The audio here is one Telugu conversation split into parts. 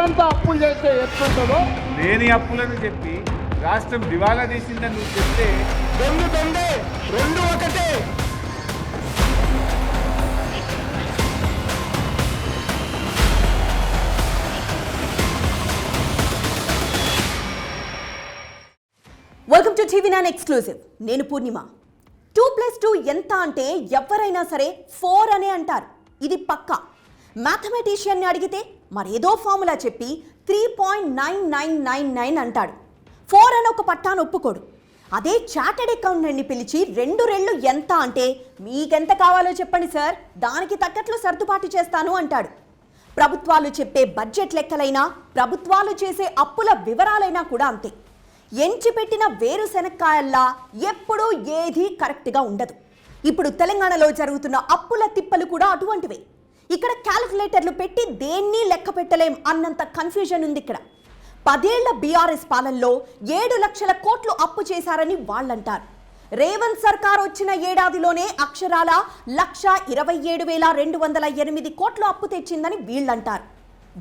ఊరంతా అప్పులు చేస్తే ఎట్లుంటుందో లేని అప్పులను చెప్పి రాష్ట్రం దివాలా తీసిందని నువ్వు చెప్తే దొంగ రెండు ఒకటే. Welcome to TV9 exclusive. నేను పూర్ణిమ. 2+2 ఎంత అంటే ఎవరైనా సరే 4 అనే అంటారు. ఇది పక్కా. మ్యాథమెటిషియన్ని అడిగితే మరేదో ఫార్ములా చెప్పి 3.9999 అంటాడు. 4 అని ఒక పట్టాను ఒప్పుకోడు. అదే చార్టెడ్ అకౌంటెంట్ని పిలిచి 2 రెళ్ళు ఎంత అంటే మీకెంత కావాలో చెప్పండి సార్, దానికి తగ్గట్లు సర్దుబాటు చేస్తాను అంటాడు. ప్రభుత్వాలు చెప్పే బడ్జెట్ లెక్కలైనా ప్రభుత్వాలు చేసే అప్పుల వివరాలైనా కూడా అంతే. ఎంచిపెట్టిన వేరుశెనక్కాయల్లా ఎప్పుడూ ఏదీ కరెక్ట్గా ఉండదు. ఇప్పుడు తెలంగాణలో జరుగుతున్న అప్పుల తిప్పలు కూడా అటువంటివే. ఇక్కడ క్యాలిక్యులేటర్లు పెట్టి దేన్ని లెక్క పెట్టలేం అన్నంత కన్ఫ్యూజన్ ఉంది ఇక్కడ. 10 ఏళ్ల బీఆర్ఎస్ పాలనలో 7 లక్షల కోట్లు అప్పు చేశారని వాళ్ళంటారు. రేవంత్ సర్కార్ వచ్చిన ఏడాదిలోనే అక్షరాల 1,27,208 కోట్లు అప్పు తెచ్చిందని వీళ్ళంటారు.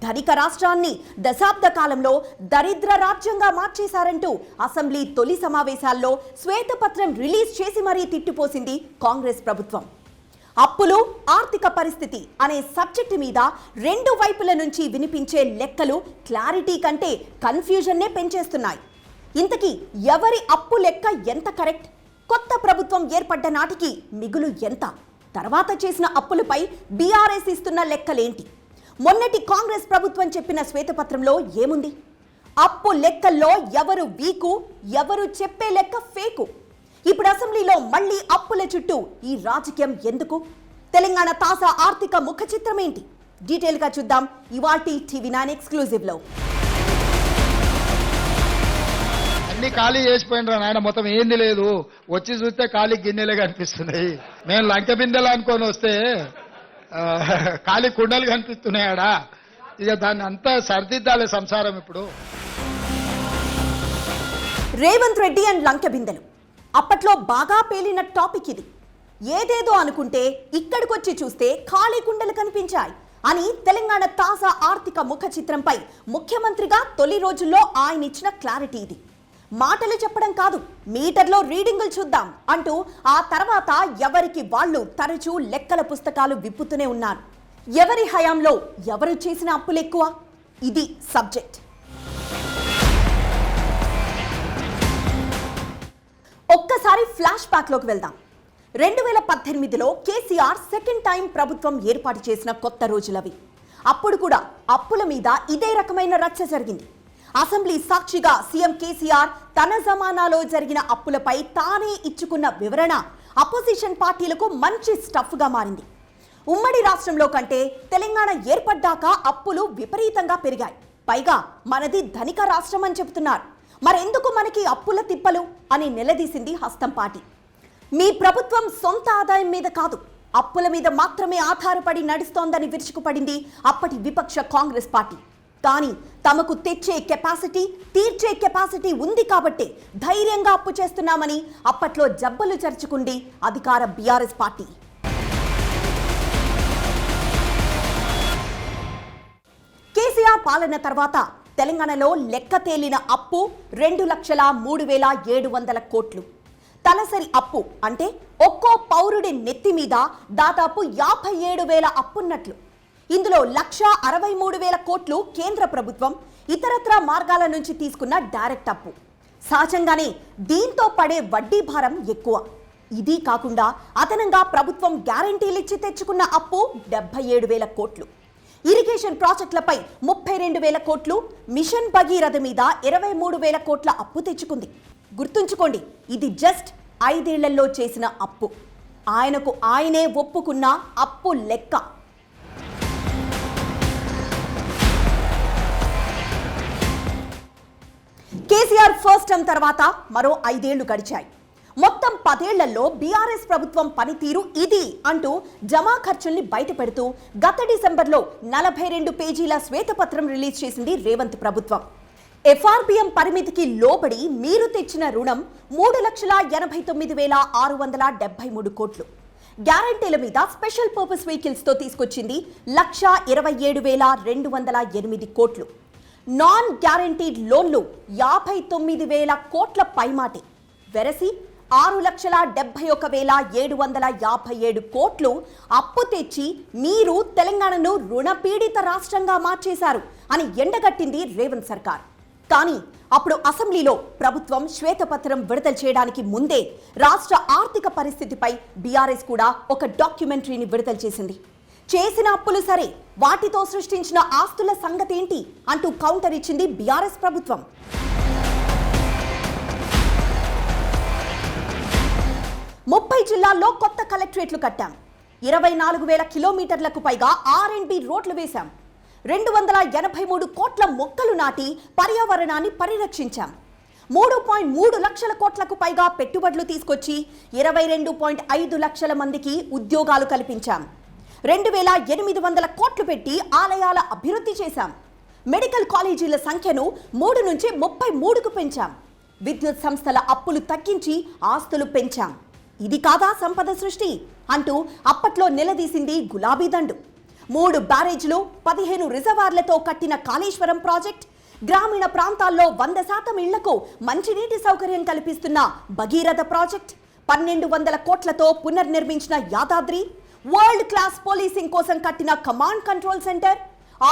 ధనిక రాష్ట్రాన్ని దశాబ్ద కాలంలో దరిద్ర రాజ్యంగా మార్చేశారంటూ అసెంబ్లీ తొలి సమావేశాల్లో శ్వేతపత్రం రిలీజ్ చేసి మరీ తిట్టిపోసింది కాంగ్రెస్ ప్రభుత్వం. అప్పులు, ఆర్థిక పరిస్థితి అనే సబ్జెక్టు మీద 2 వైపుల నుంచి వినిపించే లెక్కలు క్లారిటీ కంటే కన్ఫ్యూజన్నే పెంచేస్తున్నాయి. ఇంతకీ ఎవరి అప్పు లెక్క ఎంత కరెక్ట్? కొత్త ప్రభుత్వం ఏర్పడ్డ నాటికి మిగులు ఎంత? తర్వాత చేసిన అప్పులపై బీఆర్ఎస్ ఇస్తున్న లెక్కలేంటి? మొన్నటి కాంగ్రెస్ ప్రభుత్వం చెప్పిన శ్వేతపత్రంలో ఏముంది? అప్పు లెక్కల్లో ఎవరు వీకు, ఎవరు చెప్పే లెక్క ఫేకు? ఇప్పుడు అసెంబ్లీలో మళ్ళీ అప్పుల చుట్టూ ఈ రాజకీయం ఎందుకు? తెలంగాణ తాజా ఆర్థిక ముఖ చిత్రం ఏంటి? డీటెయిల్గా చూద్దాం ఇవాల్టి టీవీ9 ఎక్స్క్లూజివ్లో. అన్ని ఖాళీ చేసిపోయినరా నాయన, మొత్తం ఏంది లేదు. వచ్చి చూస్తే ఖాళీ గిన్నెలే కనిపిస్తున్నాయి. మేము లంక బిందెలు అనుకొని వస్తే ఖాళీ కుండలు కనిపిస్తున్నాయాడా? ఇక దాన్ని అంతా సరిదిద్దాలి సంసారం. ఇప్పుడు రేవంత్ రెడ్డి అండ్ లంక బిందెలు అప్పట్లో బాగా పేలిన టాపిక్ ఇది. ఏదేదో అనుకుంటే ఇక్కడికొచ్చి చూస్తే ఖాళీ కుండలు కనిపించాయి అని తెలంగాణ తాజా ఆర్థిక ముఖ చిత్రంపై ముఖ్యమంత్రిగా తొలి రోజుల్లో ఆయన ఇచ్చిన క్లారిటీ ఇది. మాటలు చెప్పడం కాదు, మీటర్లో రీడింగులు చూద్దాం అంటూ ఆ తర్వాత ఎవరికి వాళ్ళు తరచూ లెక్కల పుస్తకాలు విప్పుతూనే ఉన్నారు. ఎవరి హయాంలో ఎవరు చేసిన అప్పులు ఎక్కువ? ఇది సబ్జెక్ట్. ఒక్కసారి ఫ్లాష్ బ్యాక్లోకి వెళ్దాం. 2018లో కేసీఆర్ సెకండ్ టైం ప్రభుత్వం ఏర్పాటు చేసిన కొత్త రోజులవి. అప్పుడు కూడా అప్పుల మీద ఇదే రకమైన రచ్చ జరిగింది. అసెంబ్లీ సాక్షిగా సీఎం కేసీఆర్ తన జమానాలో జరిగిన అప్పులపై తానే ఇచ్చుకున్న వివరణ అపోజిషన్ పార్టీలకు మంచి స్టఫ్గా మారింది. ఉమ్మడి రాష్ట్రంలో కంటే తెలంగాణ ఏర్పడ్డాక అప్పులు విపరీతంగా పెరిగాయి. పైగా మనది ధనిక రాష్ట్రం అని చెబుతున్నారు. మరెందుకు మనకి అప్పుల తిప్పలు అని నిలదీసింది హస్తం పార్టీ. మీ ప్రభుత్వం సొంత ఆదాయం మీద కాదు, అప్పుల మీద మాత్రమే ఆధారపడి నడుస్తోందని విరుచుకుపడింది అప్పటి విపక్ష కాంగ్రెస్ పార్టీ. కానీ తమకు తెచ్చే కెపాసిటీ, తీర్చే కెపాసిటీ ఉంది కాబట్టే ధైర్యంగా అప్పు చేస్తున్నామని అప్పట్లో జబ్బలు చర్చుకుంది అధికార బీఆర్ఎస్ పార్టీ. కేసీఆర్ పాలన తర్వాత తెలంగాణలో లెక్క తేలిన అప్పు 2,03,700 కోట్లు. తలసరి అప్పు అంటే ఒక్కో పౌరుడి నెత్తి మీద దాదాపు 57,000 అప్పున్నట్లు. ఇందులో 1,63,000 కోట్లు కేంద్ర ప్రభుత్వం, ఇతరత్రా మార్గాల నుంచి తీసుకున్న డైరెక్ట్ అప్పు. సహజంగానే దీంతో పడే వడ్డీ భారం ఎక్కువ. ఇది కాకుండా అదనంగా ప్రభుత్వం గ్యారంటీలిచ్చి తెచ్చుకున్న అప్పు 77,000 కోట్లు. ఇరిగేషన్ ప్రాజెక్టులపై 32,000 కోట్లు, మిషన్ భగీరథ మీద 23,000 కోట్ల అప్పు తెచ్చుకుంది. గుర్తుంచుకోండి, ఇది జస్ట్ 5 ఏళ్లలో చేసిన అప్పు. ఆయనకు ఆయనే ఒప్పుకున్న అప్పు లెక్క. కేసీఆర్ ఫస్ట్ టర్మ్ తర్వాత మరో 5 ఏళ్లు గడిచాయి. మొత్తం 10 ఏళ్లలో బీఆర్ఎస్ ప్రభుత్వం పనితీరు ఇది అంటూ జమా ఖర్చుల్ని బయటపెడుతూ గత డిసెంబర్లో 42 పేజీల శ్వేతపత్రం రిలీజ్ చేసింది రేవంత్ ప్రభుత్వం. ఎఫ్ఆర్బిఎం పరిమితికి లోబడి మీరు తెచ్చిన రుణం 3,89,673 కోట్లు. గ్యారంటీల మీద స్పెషల్ పర్పస్ వెహికల్స్ తో తీసుకొచ్చింది 1,27,208 కోట్లు. నాన్ గ్యారంటీడ్ లోన్లు 59,000 కోట్ల పైమాటే వెరసి 6,71,757 కోట్లు అప్పు తెచ్చి మీరు తెలంగాణను రుణపీడిత రాష్ట్రంగా మార్చేశారు అని ఎండగట్టింది రేవంత్ సర్కార్. కానీ అప్పుడు అసెంబ్లీలో ప్రభుత్వం శ్వేతపత్రం విడుదల చేయడానికి ముందే రాష్ట్ర ఆర్థిక పరిస్థితిపై బీఆర్ఎస్ కూడా ఒక డాక్యుమెంటరీని విడుదల చేసింది. చేసిన అప్పులు సరే, వాటితో సృష్టించిన ఆస్తుల సంగతేంటి అంటూ కౌంటర్ ఇచ్చింది బీఆర్ఎస్ ప్రభుత్వం. 30 జిల్లాల్లో కొత్త కలెక్టరేట్లు కట్టాం. 24,000 కిలోమీటర్లకు పైగా R&B రోడ్లు వేశాం. 283 కోట్ల మొక్కలు నాటి పర్యావరణాన్ని పరిరక్షించాం. 3.3 లక్షల కోట్లకు పైగా పెట్టుబడులు తీసుకొచ్చి 22.5 లక్షల మందికి ఉద్యోగాలు కల్పించాం. 2,800 కోట్లు పెట్టి ఆలయాల అభివృద్ధి చేశాం. మెడికల్ కాలేజీల సంఖ్యను 3 నుంచి 33కు పెంచాం. విద్యుత్ సంస్థల అప్పులు తగ్గించి ఆస్తులు పెంచాం. ఇది కాదా సంపద సృష్టి అంటూ అప్పట్లో నిలదీసింది గులాబీ దండు. 3 బ్యారేజ్లు, 15 రిజర్వార్లతో కట్టిన కాళేశ్వరం ప్రాజెక్ట్, గ్రామీణ ప్రాంతాల్లో 100% ఇళ్లకు మంచినీటి సౌకర్యం కల్పిస్తున్న భగీరథ ప్రాజెక్ట్, 1,200 కోట్లతో పునర్నిర్మించిన యాదాద్రి, వరల్డ్ క్లాస్ పోలీసింగ్ కోసం కట్టిన కమాండ్ కంట్రోల్ సెంటర్,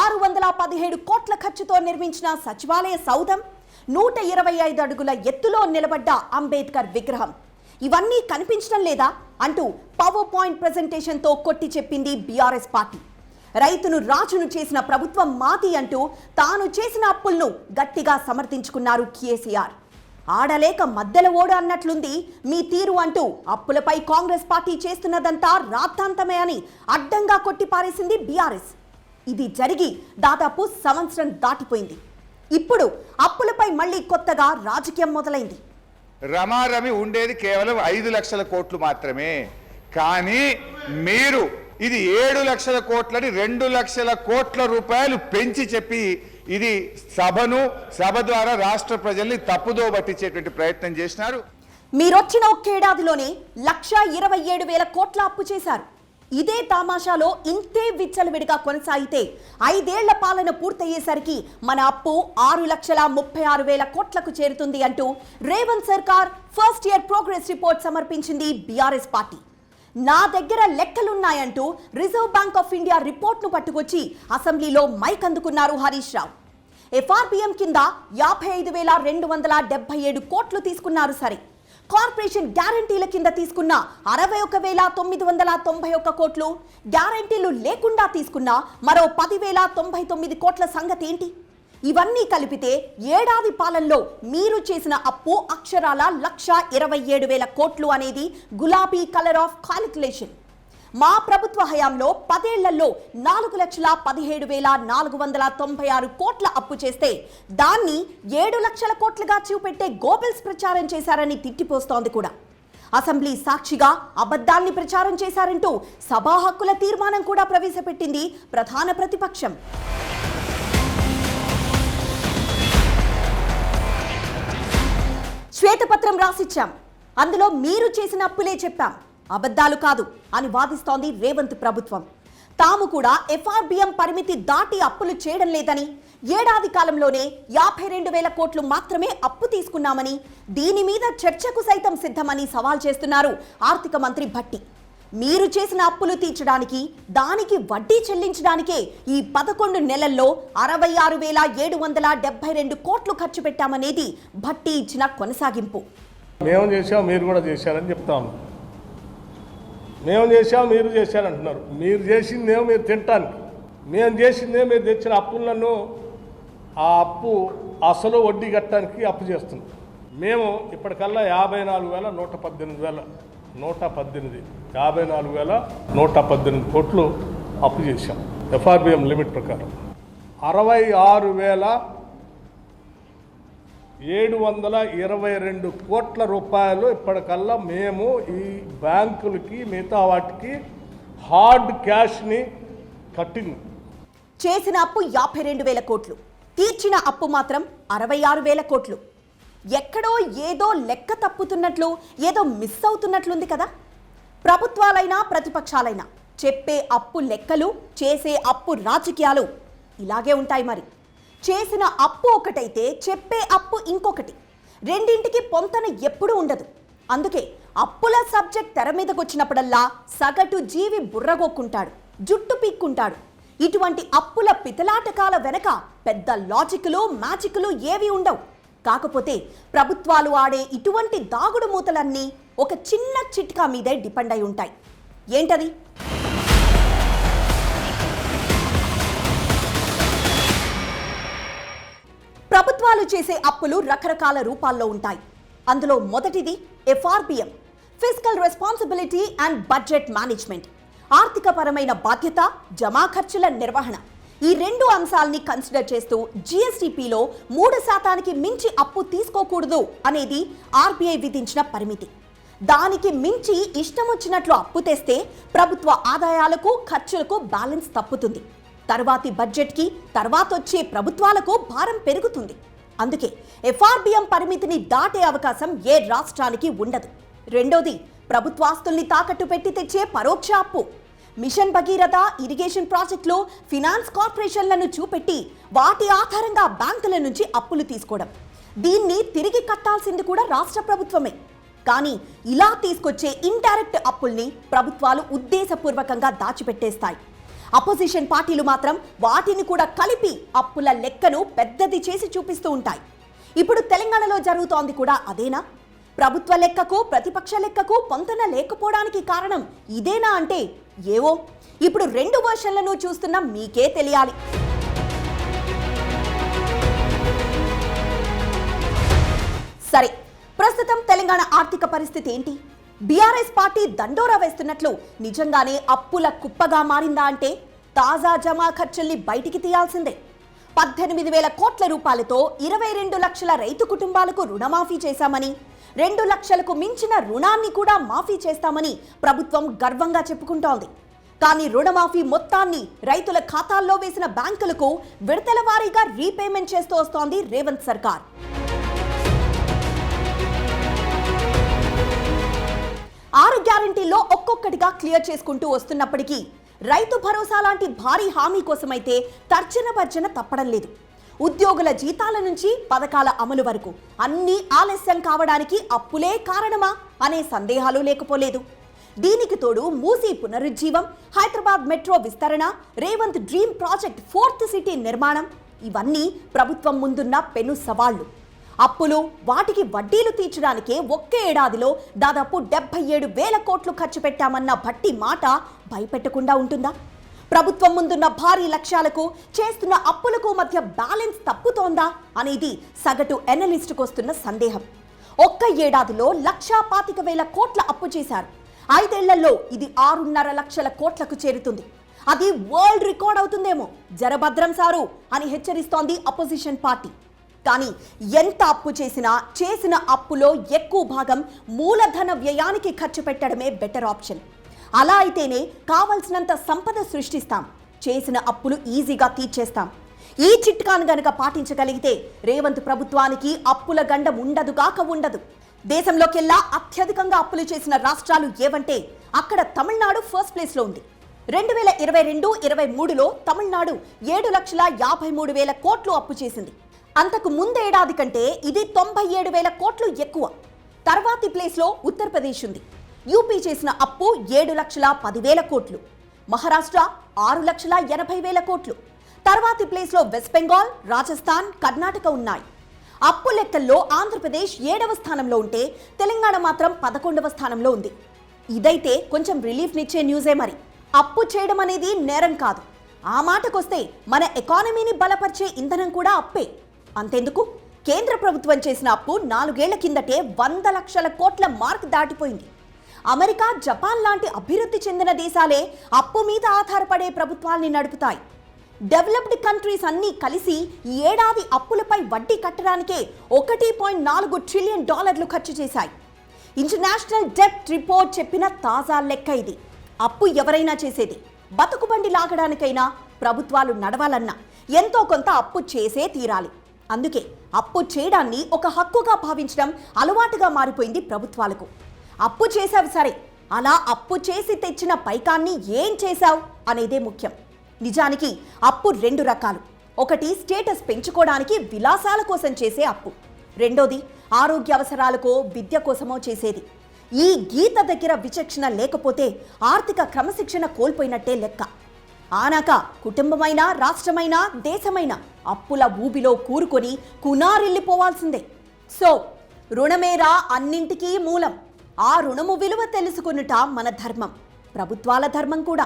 617 కోట్ల ఖర్చుతో నిర్మించిన సచివాలయ సౌధం, 125 అడుగుల ఎత్తులో నిలబడ్డ అంబేద్కర్ విగ్రహం. ఇవన్నీ కనిపించడం లేదా అంటూ పవర్ పాయింట్ ప్రెజెంటేషన్తో కొట్టి చెప్పింది బీఆర్ఎస్ పార్టీ. రైతును రాజును చేసిన ప్రభుత్వం మాది అంటూ తాను చేసిన అప్పులను గట్టిగా సమర్థించుకున్నారు కేసీఆర్. ఆడలేక మద్దెల ఓడు అన్నట్లుంది మీ తీరు అంటూ అప్పులపై కాంగ్రెస్ పార్టీ చేస్తున్నదంతా రాద్ధాంతమే అని అడ్డంగా కొట్టి పారేసింది బీఆర్ఎస్. ఇది జరిగి దాదాపు సంవత్సరం దాటిపోయింది. ఇప్పుడు అప్పులపై మళ్ళీ కొత్తగా రాజకీయం మొదలైంది. రమారమి ఉండేది కేవలం 5 లక్షల కోట్లు మాత్రమే. కానీ మీరు ఇది 7 లక్షల కోట్లని 2 లక్షల కోట్ల రూపాయలు పెంచి చెప్పి ఇది సభ ద్వారా రాష్ట్ర ప్రజల్ని తప్పుదో పట్టించేటువంటి ప్రయత్నం చేసినారు. మీరొచ్చిన ఒక్కేడాదిలోనే 1,27,000 కోట్ల అప్పు చేశారు. ఇదే తమాషాలో ఇంతే విచ్చలవిడిగా కొనసాగితే 5 ఏళ్ల పాలన పూర్తయ్యేసరికి మన అప్పు 6,36,000 కోట్లకు చేరుతుంది అంటూ రేవంత్ సర్కార్ ఫస్ట్ ఇయర్ ప్రోగ్రెస్ రిపోర్ట్ సమర్పించింది బీఆర్ఎస్ పార్టీ. నా దగ్గర లెక్కలున్నాయంటూ రిజర్వ్ బ్యాంక్ ఆఫ్ ఇండియా రిపోర్ట్ను పట్టుకొచ్చి అసెంబ్లీలో మైక్ అందుకున్నారు హరీష్ రావు. FRBM కింద 55,277 కోట్లు తీసుకున్నారు సరే, కార్పొరేషన్ గ్యారంటీల కింద తీసుకున్న 61,991 కోట్లు, గ్యారంటీలు లేకుండా తీసుకున్న మరో 10,099 కోట్ల సంగతి ఏంటి? ఇవన్నీ కలిపితే ఏడాది పాలనలో మీరు చేసిన అప్పు అక్షరాల 1,27,000 కోట్లు అనేది గులాబీ కలర్ ఆఫ్ కాలిక్యులేషన్. మా ప్రభుత్వ హయాంలో 10 ఏళ్లలో 4,17,496 కోట్ల అప్పు చేస్తే దాన్ని 7 లక్షల కోట్లుగా చూపెట్టే గోబెల్స్ ప్రచారం చేశారని తిట్టిపోస్తోంది కూడా. అసెంబ్లీ సాక్షిగా అబద్ధాన్ని ప్రచారం చేశారంటూ సభా హక్కుల తీర్మానం కూడా ప్రవేశపెట్టింది ప్రధాన ప్రతిపక్షం. శ్వేతపత్రం రాసిచ్చాం, అందులో మీరు చేసిన అప్పులే చెప్పాం, అబద్ధాలు కాదు అని వాదిస్తోంది రేవంత్ ప్రభుత్వం. తాము కూడా FRBM పరిమితి దాటి అప్పులు చేయడం లేదని, ఏడాది కాలంలోనే 52,000 కోట్లు మాత్రమే అప్పు తీసుకున్నామని, దీని మీద చర్చకు సైతం సిద్ధమని సవాల్ చేస్తున్నారు ఆర్థిక మంత్రి భట్టి. మీరు చేసిన అప్పులు తీర్చడానికి, దానికి వడ్డీ చెల్లించడానికే ఈ 11 నెలల్లో 66,772 కోట్లు ఖర్చు పెట్టామనేది భట్టి ఇచ్చిన కొనసాగింపు. మేము చేసాం, మీరు కూడా చేశారని చెప్తాము. మేము చేసాం, మీరు చేశారంటున్నారు. మీరు చేసిందేమో మీరు తినటానికి, మేము చేసిందేమో మీరు తెచ్చిన అప్పులను ఆ అప్పు అసలు వడ్డీ కట్టడానికి అప్పు చేస్తున్నాం. మేము ఇప్పటికల్లా 54,118 కోట్లు అప్పు చేశాం FRBM లిమిట్ ప్రకారం. 66,722 కోట్ల రూపాయలు ఇప్పటికల్లా మేము ఈ బ్యాంకులకి మిగతా వాటికి హార్డ్ క్యాష్ని కట్టింది. చేసిన అప్పు 52,000 కోట్లు, తీర్చిన అప్పు మాత్రం 66,000 కోట్లు. ఎక్కడో ఏదో లెక్క తప్పుతున్నట్లు, ఏదో మిస్ అవుతున్నట్లుంది కదా. ప్రభుత్వాలైనా ప్రతిపక్షాలైనా చెప్పే అప్పు లెక్కలు, చేసే అప్పు రాజకీయాలు ఇలాగే ఉంటాయి మరి. చేసిన అప్పు ఒకటైతే చెప్పే అప్పు ఇంకొకటి. రెండింటికి పొంతన ఎప్పుడూ ఉండదు. అందుకే అప్పుల సబ్జెక్ట్ తెర మీదకి వచ్చినప్పుడల్లా సగటు జీవి బుర్రగొక్కుంటాడు, జుట్టు పీక్కుంటాడు. ఇటువంటి అప్పుల పితలాటకాల వెనక పెద్ద లాజిక్లు మ్యాజిక్లు ఏవి ఉండవు. కాకపోతే ప్రభుత్వాలు ఆడే ఇటువంటి దాగుడు మూతలన్నీ ఒక చిన్న చిట్కా మీదే డిపెండ్ అయి ఉంటాయి. ఏంటది? ప్రభుత్వాలు చేసే అప్పులు రకరకాల రూపాల్లో ఉంటాయి. అందులో మొదటిది FRBM, fiscal responsibility and budget management. ఆర్థికపరమైన బాధ్యత, జమా ఖర్చుల నిర్వహణ. ఈ రెండు అంశాలని కన్సిడర్ చేస్తూ GSTPలో 3% మించి అప్పు తీసుకోకూడదు అనేది RBI విధించిన పరిమితి. దానికి మించి ఇష్టం వచ్చినట్లు అప్పు తెస్తే ప్రభుత్వ ఆదాయాలకు ఖర్చులకు బ్యాలెన్స్ తప్పుతుంది. తర్వాతి బడ్జెట్కి తర్వాతొచ్చే ప్రభుత్వాలకు భారం పెరుగుతుంది. అందుకే FRBM పరిమితిని దాటే అవకాశం ఏ రాష్ట్రానికి ఉండదు. రెండోది, ప్రభుత్వాస్తుల్ని తాకట్టు పెట్టి తెచ్చే పరోక్ష అప్పు. మిషన్ భగీరథ, ఇరిగేషన్ ప్రాజెక్టులు, ఫినాన్స్ కార్పొరేషన్లను చూపెట్టి వాటి ఆధారంగా బ్యాంకుల నుంచి అప్పులు తీసుకోవడం. దీన్ని తిరిగి కట్టాల్సింది కూడా రాష్ట్ర ప్రభుత్వమే. కానీ ఇలా తీసుకొచ్చే ఇండైరెక్ట్ అప్పుల్ని ప్రభుత్వాలు ఉద్దేశపూర్వకంగా దాచిపెట్టేస్తాయి. అపోజిషన్ పార్టీలు మాత్రం వాటిని కూడా కలిపి అప్పుల లెక్కను పెద్దది చేసి చూపిస్తూ ఉంటాయి. ఇప్పుడు తెలంగాణలో జరుగుతోంది కూడా అదేనా? ప్రభుత్వ లెక్కకు ప్రతిపక్ష లెక్కకు పొంతన లేకపోవడానికి కారణం ఇదేనా అంటే ఏవో ఇప్పుడు రెండు వర్షన్లను చూస్తున్న మీకే తెలియాలి. సరే, ప్రస్తుతం తెలంగాణ ఆర్థిక పరిస్థితి ఏంటి? బీఆర్ఎస్ పార్టీ దండోరా వేస్తున్నట్లు నిజంగానే అప్పుల కుప్పగా మారిందా అంటే తాజా జమా ఖర్చుల్ని బయటికి తీయాల్సిందే. 18,000 కోట్ల రూపాయలతో 22 లక్షల రైతు కుటుంబాలకు రుణమాఫీ చేశామని, 2 లక్షలకు మించిన రుణాన్ని కూడా మాఫీ చేస్తామని ప్రభుత్వం గర్వంగా చెప్పుకుంటోంది. కానీ రుణమాఫీ మొత్తాన్ని రైతుల ఖాతాల్లో వేసిన బ్యాంకులకు విడతల వారీగా రీపేమెంట్ చేస్తూ వస్తోంది రేవంత్ సర్కార్. 6 గ్యారంటీల్లో ఒక్కొక్కటిగా క్లియర్ చేసుకుంటూ వస్తున్నప్పటికీ రైతు భరోసా లాంటి భారీ హామీ కోసమైతే తర్జన భర్జన తప్పడం లేదు. ఉద్యోగుల జీతాల నుంచి పథకాల అమలు వరకు అన్నీ ఆలస్యం కావడానికి అప్పులే కారణమా అనే సందేహాలు లేకపోలేదు. దీనికి తోడు మూసీ పునరుజ్జీవం, హైదరాబాద్ మెట్రో విస్తరణ, Revanth dream project 4th city నిర్మాణం ఇవన్నీ ప్రభుత్వం ముందున్న పెను సవాళ్లు. అప్పులు, వాటికి వడ్డీలు తీర్చడానికే ఒక్క ఏడాదిలో దాదాపు 77,000 కోట్లు ఖర్చు పెట్టామన్న భట్టి మాట భయపెట్టకుండా ఉంటుందా? ప్రభుత్వం ముందున్న భారీ లక్ష్యాలకు చేస్తున్న అప్పులకు మధ్య బ్యాలెన్స్ తప్పుతోందా అనేది సగటు ఎనలిస్టుకు వస్తున్న సందేహం. ఒక్క ఏడాదిలో 1,25,000 కోట్ల అప్పు చేశారు. 5 ఏళ్లలో ఇది 6.5 లక్షల కోట్లకు చేరుతుంది. అది వరల్డ్ రికార్డ్ అవుతుందేమో. జరభద్రం సారు అని హెచ్చరిస్తోంది అపోజిషన్ పార్టీ. కానీ ఎంత అప్పు చేసినా చేసిన అప్పులో ఎక్కువ భాగం మూలధన వ్యయానికి ఖర్చు పెట్టడమే బెటర్ ఆప్షన్. అలా అయితేనే కావలసినంత సంపద సృష్టిస్తాం, చేసిన అప్పులు ఈజీగా తీర్చేస్తాం. ఈ చిట్కాను గనక పాటించగలిగితే రేవంత్ ప్రభుత్వానికి అప్పుల గండం ఉండదు కాక ఉండదు. దేశంలోకెల్లా అత్యధికంగా అప్పులు చేసిన రాష్ట్రాలు ఏవంటే అక్కడ తమిళనాడు ఫస్ట్ ప్లేస్లో ఉంది. 2022-23లో తమిళనాడు 7,53,000 కోట్లు అప్పు చేసింది. అంతకు ముందేడాది కంటే ఇది 97,000 కోట్లు ఎక్కువ. తర్వాతి ప్లేస్లో ఉత్తరప్రదేశ్ ఉంది. యూపీ చేసిన అప్పు 7,10,000 కోట్లు. మహారాష్ట్ర 6,80,000 కోట్లు. తర్వాతి ప్లేస్లో వెస్ట్ బెంగాల్, రాజస్థాన్, కర్ణాటక ఉన్నాయి. అప్పు లెక్కల్లో ఆంధ్రప్రదేశ్ 7వ స్థానంలో ఉంటే తెలంగాణ మాత్రం 11వ స్థానంలో ఉంది. ఇదైతే కొంచెం రిలీఫ్నిచ్చే న్యూసే. మరి అప్పు చేయడం అనేది నేరం కాదు. ఆ మాటకొస్తే మన ఎకానమీని బలపరిచే ఇంధనం కూడా అప్పే. అంతెందుకు, కేంద్ర ప్రభుత్వం చేసిన అప్పు 4 ఏళ్ల కిందటే 100 లక్షల కోట్ల మార్క్ దాటిపోయింది. అమెరికా, జపాన్ లాంటి అభివృద్ధి చెందిన దేశాలే అప్పు మీద ఆధారపడే ప్రభుత్వాల్ని నడుపుతాయి. డెవలప్డ్ కంట్రీస్ అన్నీ కలిసి ఈ ఏడాది అప్పులపై వడ్డీ కట్టడానికే $1.4 ట్రిలియన్ ఖర్చు చేశాయి. ఇంటర్నేషనల్ డెట్ రిపోర్ట్ చెప్పిన తాజా లెక్క ఇది. అప్పు ఎవరైనా చేసేది. బతుకుబండి లాగడానికైనా, ప్రభుత్వాలు నడవాలన్నా ఎంతో కొంత అప్పు చేసే తీరాలి. అందుకే అప్పు చేయడాన్ని ఒక హక్కుగా భావించడం అలవాటుగా మారిపోయింది ప్రభుత్వాలకు. అప్పు చేశావు సరే, అలా అప్పు చేసి తెచ్చిన పైకాన్ని ఏం చేశావు అనేదే ముఖ్యం. నిజానికి అప్పు 2 రకాలు. ఒకటి స్టేటస్ పెంచుకోవడానికి విలాసాల కోసం చేసే అప్పు, రెండోది ఆరోగ్య అవసరాలకో విద్య కోసమో చేసేది. ఈ గీత దగ్గర విచక్షణ లేకపోతే ఆర్థిక క్రమశిక్షణ కోల్పోయినట్టే లెక్క. ఆనాక కుటుంబమైనా రాష్ట్రమైనా దేశమైనా అప్పుల ఊబిలో కూరుకొని కునారిల్లిపోవాల్సిందే. సో రుణమేరా అన్నింటికీ మూలం. ఆ రుణము విలువ తెలుసుకునుట మన ధర్మం, ప్రభుత్వాల ధర్మం కూడా.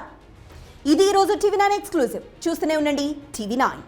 ఇది ఈరోజు TV9 ఎక్స్క్లూజివ్. చూస్తూనే ఉండండి TV9.